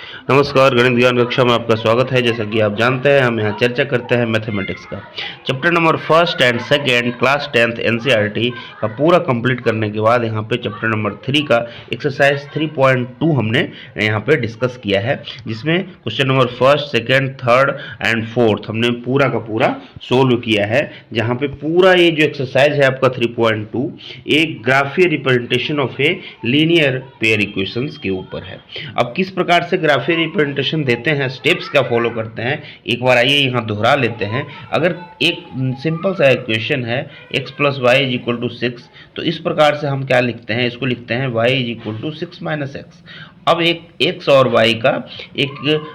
नमस्कार, गणित ज्ञान कक्षा में आपका स्वागत है। जैसा कि आप जानते हैं, हम यहाँ चर्चा करते हैं मैथमेटिक्स का chapter number first and second class 10th NCERT का पूरा कंप्लीट करने के बाद यहाँ पे चैप्टर नंबर 3 का एक्सरसाइज 3.2 हमने यहाँ पे डिस्कस किया है, जिसमें question number first, second, third and fourth हमने पूरा का पूरा सोल्व किया है। जहाँ पे पूरा ये जो एक्सरसाइज है आपका 3.2 एक graphical representation of a linear pair equations के ऊपर है। अब किस प्रकार से ग्राफियल रिप्रेजेंटेशन देते हैं, स्टेप्स क्या फॉलो करते हैं, एक बार आइए यहाँ दोहरा लेते हैं। अगर एक सिंपल सा इक्वेशन है x plus y is equal to 6, तो इस प्रकार से हम क्या लिखते हैं, इसको लिखते हैं y is equal to 6 minus x. अब एक x और y का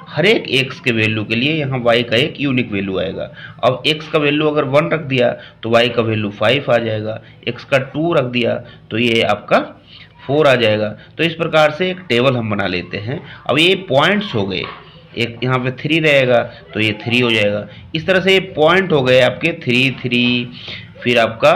हर एक x के वैल्यू के लिए यहाँ y का एक यूनिक वैल्यू आएगा। अब x का वैल्यू अगर 1 रख दिया तो y का वैल्यू 5 आ जाएगा, x का 2 रख दिया तो ये आपका 4 आ जाएगा। तो इस प्रकार से एक टेबल हम बना लेते हैं। अब ये पॉइंट्स हो गए, एक यहाँ पे 3 रहेगा तो ये 3 हो जाएगा। इस तरह से ये पॉइंट हो गए आपके 3 3, फिर आपका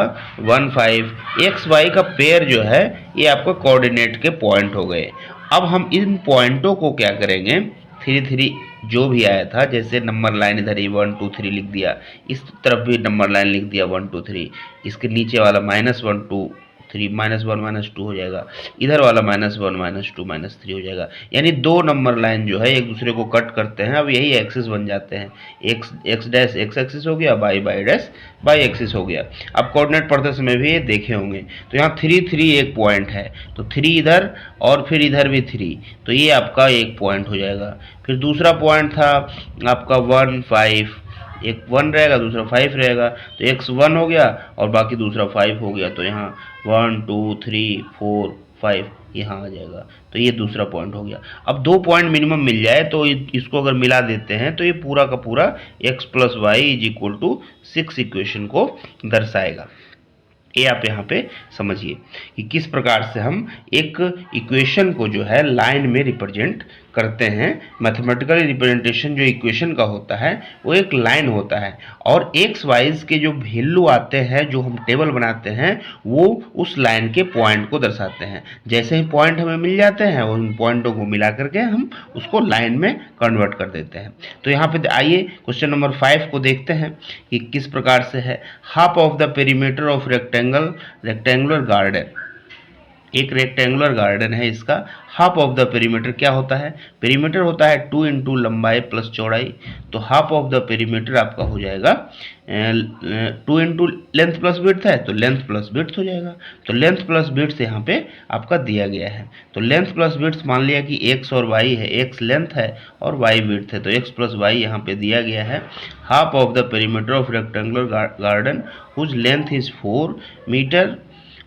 1 5। एक्स वाई का पेयर जो है ये आपका कोऑर्डिनेट के पॉइंट हो गए। अब हम इन पॉइंटों को क्या करेंगे, 3 3 जो भी आया था, जैसे नंबर लाइन इधर ही 1 2 3 लिख दिया, इस तरफ भी नंबर लाइन लिख दिया 1 2 3, इसके नीचे वाला -1 2 3 -1 -2 हो जाएगा, इधर वाला -1 -2 -3 हो जाएगा। यानी दो नंबर लाइन जो है एक दूसरे को कट करते हैं। अब यही एक्सिस बन जाते हैं, एक्स डैश एक्स एक्सिस हो गया, बाई डैश बाई एक्सिस हो गया। अब कोऑर्डिनेट पढ़ते समय भी ये देखे होंगे। तो यहाँ 3 3 एक पॉइंट है, तो 3 इधर और फिर इधर भी 3, तो ये आपका एक पॉइंट हो जाएगा। फिर दूसरा पॉइंट था आपका 1 5, एक 1 रहेगा दूसरा 5 रहेगा, तो x 1 हो गया और बाकी दूसरा 5 हो गया। तो यहाँ 1 2 3 4 5 यहाँ आ जाएगा, तो ये दूसरा पॉइंट हो गया। अब 2 पॉइंट मिनिमम मिल जाए तो इसको अगर मिला देते हैं तो ये पूरा का पूरा x plus y is equal to 6 equation को दर्शाएगा। ये आप यहाँ पे समझिए कि किस प्रकार से हम एक इक्वेशन को जो है लाइन में रिप्रेजेंट करते हैं। मैथमेटिकल रिप्रेजेंटेशन जो इक्वेशन का होता है वो एक लाइन होता है, और एक्स वाइज के जो वैल्यू आते हैं, जो हम टेबल बनाते हैं, वो उस लाइन के पॉइंट को दर्शाते हैं। जैसे ही पॉइंट हमें मिल जाते हैं, उन पॉइंटों को मिला करके हम उसको लाइन में कन्वर्ट कर देते हैं। तो यहाँ पे आइए क्वेश्चन नंबर 5 को देखते हैं कि किस प्रकार से है। Half of the perimeter of rectangular garden, एक रेक्टेंगुलर गार्डन है, इसका हाफ ऑफ द पेरीमीटर क्या होता है, पेरीमीटर होता है 2 इंटू लंबाई प्लस चौड़ाई। तो हाफ ऑफ द पेरीमीटर आपका हो जाएगा 2 इंटू लेंथ प्लस विड्थ है, तो लेंथ प्लस विड्थ हो जाएगा। तो लेंथ प्लस विड्थ यहाँ पे आपका दिया गया है। तो लेंथ प्लस विड्थ मान लिया कि x और y है, x लेंथ है और y विड्थ है, तो x प्लस वाई यहाँ पे दिया गया है। Half of the perimeter of rectangular garden whose length is 4 metre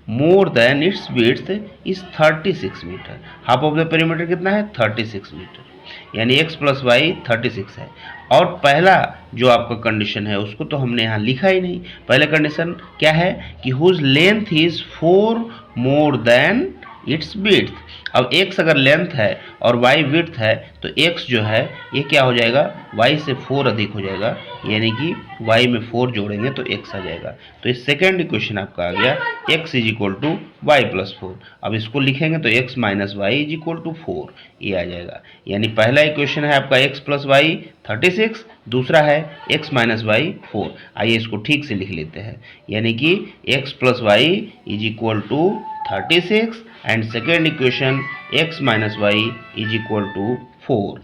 more than its width is 36 metre. Half of the perimeter कितना है, 36 मीटर, यानी x प्लस वाई 36 है। और पहला जो आपका कंडीशन है उसको तो हमने यहाँ लिखा ही नहीं। पहला कंडीशन क्या है कि whose length is 4 more than its width. अब x अगर लेंथ है और y विड्थ है, तो x जो है ये क्या हो जाएगा, y से 4 अधिक हो जाएगा, यानी कि y में 4 जोड़ेंगे तो x आ जाएगा। तो इस सेकेंड इक्वेशन आपका आ गया x is equal to y plus 4। अब इसको लिखेंगे तो x minus y is equal to 4, ये आ जाएगा। यानी पहला इक्वेशन है आपका x प्लस वाई 36, दूसरा है x माइनस वाई 4। आइए इसको ठीक से लिख लेते हैं, यानी कि x plus y is equal to 36 and second equation x minus y is equal to 4।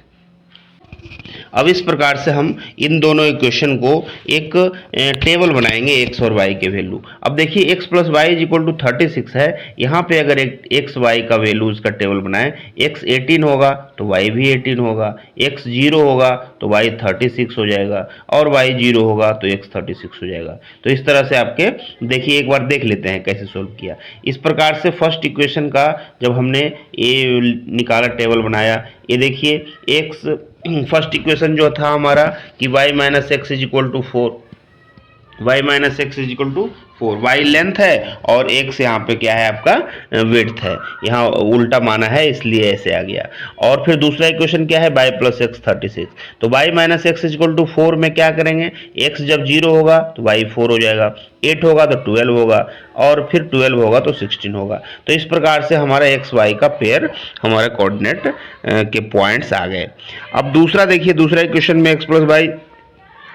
अब इस प्रकार से हम इन दोनों इक्वेशन को एक टेबल बनाएंगे x और y के वैल्यू। अब देखिए x plus y is equal to 36 है, यहाँ पे अगर एक x y का वैल्यू इसका टेबल बनाएं, x 18 होगा तो y भी 18 होगा, x 0 होगा तो y 36 हो जाएगा, और y 0 होगा तो x 36 हो जाएगा। तो इस तरह से आपके देखिए, एक बार देख लेते हैं कैसे सोल्व किया। इस प्रकार से फर्स्ट इक्वेशन का जब हमने ये निकाला, टेबल बनाया, ये देखिए x फर्स्ट इक्वेशन जो था हमारा कि y minus x is equal to 4, y minus x is equal to 4 y length है और x यहाँ पे क्या है आपका विड्थ है, यहाँ उल्टा माना है इसलिए ऐसे आ गया। और फिर दूसरा इक्वेशन क्या है, y प्लस एक्स 36, तो y minus x equal to 4 में क्या करेंगे, x जब 0 होगा तो y 4 हो जाएगा, 8 होगा तो 12 होगा और फिर 12 होगा तो 16 होगा। तो इस प्रकार से हमारा एक्स वाई का पेयर हमारे कोऑर्डिनेट के पॉइंट्स आ गए। अब दूसरा देखिए, दूसरा इक्वेशन में x प्लस वाई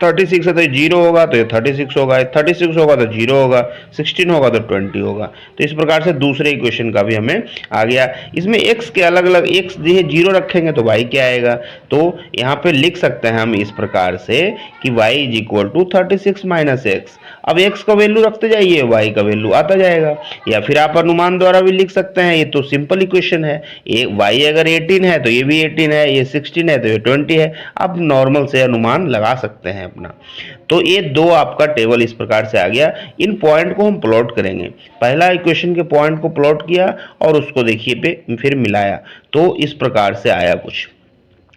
36 है तो 0 होगा तो ये 36 होगा, 36 होगा तो 0 होगा, 16 होगा तो 20 होगा। तो इस प्रकार से दूसरे इक्वेशन का भी हमें आ गया। इसमें x के अलग अलग, x जो 0 रखेंगे तो y क्या आएगा, तो यहाँ पे लिख सकते हैं हम इस प्रकार से कि y is equal to 36 minus x. अब x का वैल्यू रखते जाइए, y का वैल्यू आता जाएगा, या फिर आप अनुमान द्वारा भी लिख सकते हैं, ये तो सिंपल इक्वेशन है। y अगर 18 है तो ये भी 18 है, ये 16 है तो ये 20 है। आप नॉर्मल से अनुमान लगा सकते हैं अपना। तो ये दो आपका टेबल इस प्रकार से आ गया। इन पॉइंट को हम प्लॉट करेंगे, पहला इक्वेशन के पॉइंट को प्लॉट किया और उसको देखिए पे फिर मिलाया, तो इस प्रकार से आया कुछ।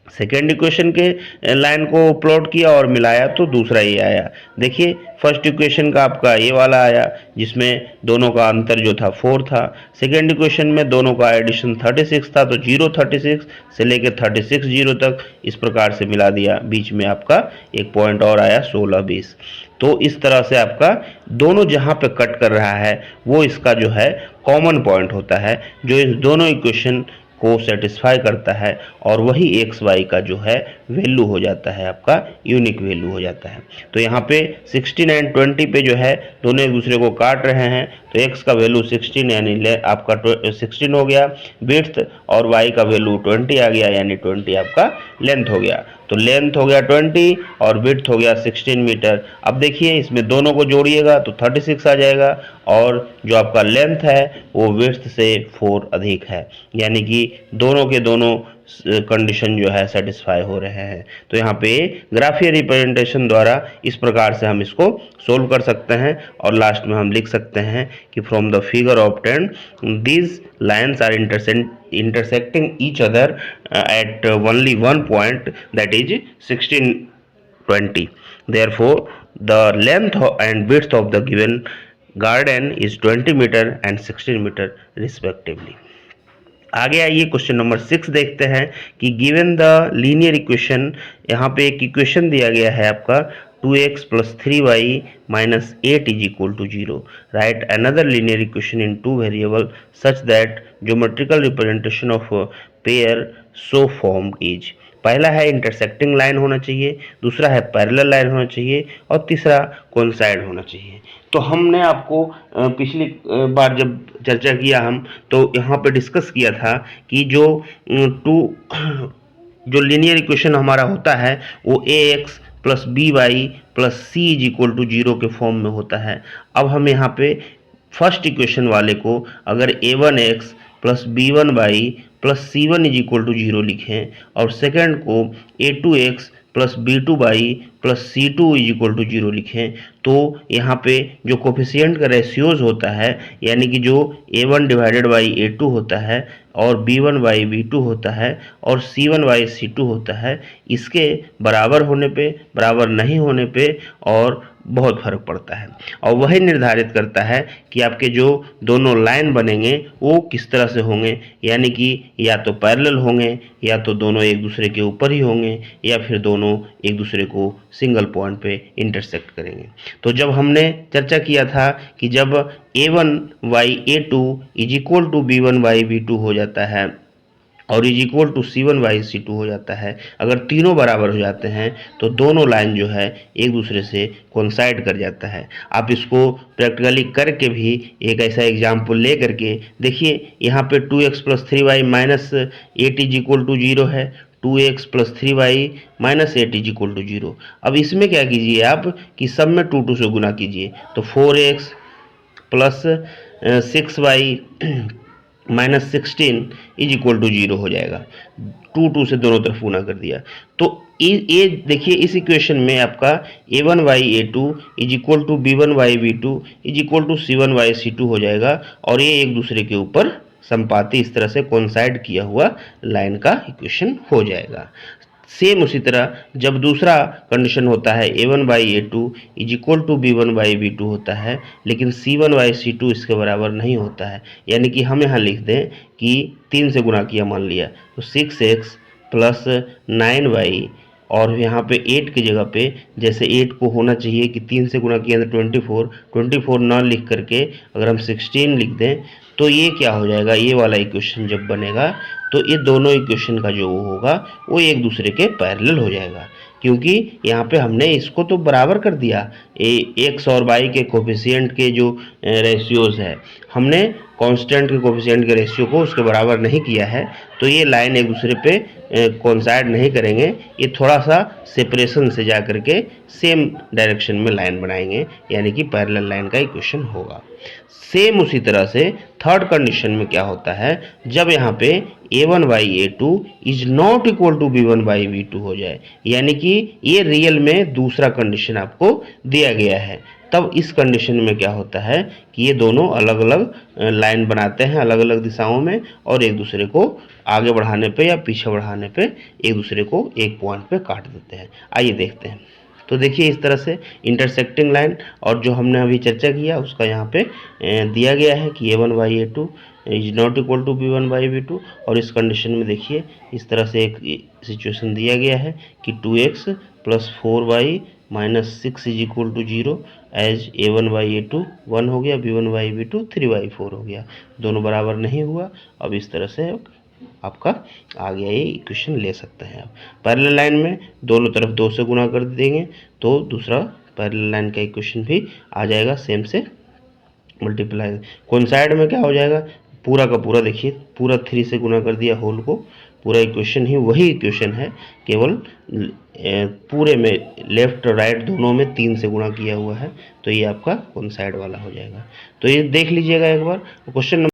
सेकेंड इक्वेशन के लाइन को प्लॉट किया और मिलाया तो दूसरा ये आया। देखिए फर्स्ट इक्वेशन का आपका ये वाला आया जिसमें दोनों का अंतर जो था 4 था। सेकेंड इक्वेशन में दोनों का एडिशन 36 था, तो 0 36 से लेकर 36 0 तक इस प्रकार से मिला दिया। बीच में आपका एक पॉइंट और आया 16 20। तो इस तरह से आपका दोनों जहाँ पे कट कर रहा है वो इसका जो है कॉमन पॉइंट होता है, जो इस दोनों इक्वेशन को सेटिस्फाई करता है और वही एक्स वाई का जो है वैल्यू हो जाता है, आपका यूनिक वैल्यू हो जाता है। तो यहाँ पे 16 एंड 20 पे जो है दोनों एक दूसरे को काट रहे हैं, तो x का वैल्यू 16 यानी आपका 16 हो गया विड्थ, और y का वैल्यू 20 आ गया यानी 20 आपका लेंथ हो गया। तो लेंथ हो गया 20 और विड्थ हो गया 16 मीटर। अब देखिए इसमें दोनों को जोड़िएगा तो 36 आ जाएगा, और जो आपका लेंथ है वो विड्थ से 4 अधिक है, यानी कि दोनों के दोनों कंडीशन जो है सेटिस्फाई हो रहे हैं। तो यहाँ पे ग्राफियर रिप्रेजेंटेशन द्वारा इस प्रकार से हम इसको सोल्व कर सकते हैं, और लास्ट में हम लिख सकते हैं कि from the figure obtained these lines are intersecting each other at only one point, that is 16 20. Therefore the length and width of the given garden is 20 meter and 16 meter respectively. आगे आइए question number 6 देखते हैं कि given the linear equation, यहाँ पे एक equation दिया गया है आपका 2x plus 3y minus 8 is equal to 0. Write another linear equation in two variable such that geometrical representation of a pair so formed is. पहला है इंटरसेक्टिंग लाइन होना चाहिए, दूसरा है पैरेलल लाइन होना चाहिए, और तीसरा कोइंसाइड होना चाहिए। तो हमने आपको पिछली बार जब चर्चा किया हम, तो यहाँ पे डिस्कस किया था कि जो लीनियर इक्वेशन हमारा होता है वो ax plus b y plus c is equal to 0 के फॉर्म में होता है। अब हम यहाँ पे फर्स्ट इक्वेशन वाले को अगर a1x plus b1y plus c1 is equal to 0 लिखें, और सेकंड को a2x plus b2y plus c2 is equal to 0 लिखें, तो यहाँ पे जो कोफिशिएंट का रेशियोज होता है, यानी कि जो a1 डिवाइडेड बाई a2 होता है और b1 बाई b2 होता है और c1 बाई c2 होता है, इसके बराबर होने पे, बराबर नहीं होने पे और बहुत फर्क पड़ता है, और वही निर्धारित करता है कि आपके जो दोनों लाइन बनेंगे वो किस तरह से होंगे, यानी कि या तो पैरेलल होंगे, या तो दोनों एक दूसरे के ऊपर ही होंगे, या फिर दोनों एक दूसरे को सिंगल पॉइंट पे इंटरसेक्ट करेंगे। तो जब हमने चर्चा किया था कि जब a1 a2 is equal to b1 b2 हो जाता है और is equal to c1 c2 हो जाता है, अगर तीनों बराबर हो जाते हैं तो दोनों लाइन जो है एक दूसरे से कोइंसाइड कर जाता है। आप इसको प्रैक्टिकली करके भी एक ऐसा एग्जाम्पल ले करके देखिए, यहाँ पे 2x plus 3y minus 8 is equal to 0 है, 2x plus 3y minus 8 is equal to 0। अब इसमें क्या कीजिए आप कि सब में 2 से गुना कीजिए, तो 4x plus 6y minus 16 is equal to 0 हो जाएगा। 2 से दोनों तरफ गुना कर दिया, तो ये देखिए इस इक्वेशन में आपका a1 a2 is equal to b1 b2 is equal to c1 c2 हो जाएगा, और ये एक दूसरे के ऊपर संपाती इस तरह से कोइंसाइड किया हुआ लाइन का इक्वेशन हो जाएगा। सेम उसी तरह जब दूसरा कंडीशन होता है a1/a2 is equal to b1/b2 होता है, लेकिन c1/c2 इसके बराबर नहीं होता है, यानी कि हम यहाँ लिख दें कि 3 से गुणा किया मान लिया तो 6x प्लस 9y, और यहाँ पे 8 की जगह पे जैसे 8 को होना चाहिए कि 3 से गुणा किया तो 24 ना लिख करके अगर हम 16 लिख दें तो ये क्या हो जाएगा, ये वाला इक्वेशन जब बनेगा तो ये दोनों इक्वेशन का जो होगा वो एक दूसरे के पैरेलल हो जाएगा, क्योंकि यहाँ पे हमने इसको तो बराबर कर दिया। एक्स और वाई के कोफिशिएंट के जो रेशियोज है, हमने कांस्टेंट के कोफिशिएंट के रेशियो को उसके बराबर नहीं किया है, तो ये लाइन एक दूसरे पे कोइंसाइड नहीं करेंगे, ये थोड़ा सा सेपरेशन से जा करके सेम डायरेक्शन में लाइन बनाएंगे, यानी कि पैरेलल लाइन का इक्वेशन होगा। सेम उसी तरह से थर्ड कंडीशन में क्या होता है, जब यहाँ पे a1/a2 is not equal to b1/b2 हो जाए, यानी कि ये रियल में दूसरा कंडीशन आपको दिया गया है, तब इस कंडीशन में क्या होता है कि ये दोनों अलग अलग लाइन बनाते हैं अलग अलग दिशाओं में, और एक दूसरे को आगे बढ़ाने पे या पीछे बढ़ाने पे एक दूसरे को एक पॉइंट पे काट देते हैं। आइए देखते हैं। तो देखिए इस तरह से इंटरसेक्टिंग लाइन, और जो हमने अभी चर्चा किया उसका यहाँ पे दिया गया है कि a1/a2 is not equal to b1/b2, और इस कंडीशन में देखिए इस तरह से एक सिचुएशन दिया गया है कि 2x plus 4y minus 6 is equal to 0, as a1/a2 1 हो गया, b1/b2 3/4 हो गया, दोनों बराबर नहीं हुआ। अब इस तरह से आपका आ गया, ये इक्वेशन ले सकते हैं आप। पैरेलल लाइन में दोनों तरफ 2 से गुणा कर देंगे तो दूसरा पैरेलल लाइन का इक्वेशन भी आ जाएगा, सेम से मल्टीप्लाई। कोइंसाइड में क्या हो जाएगा, पूरा का पूरा देखिए, पूरा 3 से गुणा कर दिया होल को, पूरा इक्वेशन ही वही इक्वेशन है, केवल पूरे में लेफ्ट और राइट दोनों में 3 से गुणा किया हुआ है, तो ये आपका कोइंसाइड वाला हो जाएगा। तो ये देख लीजिएगा एक बार क्वेश्चन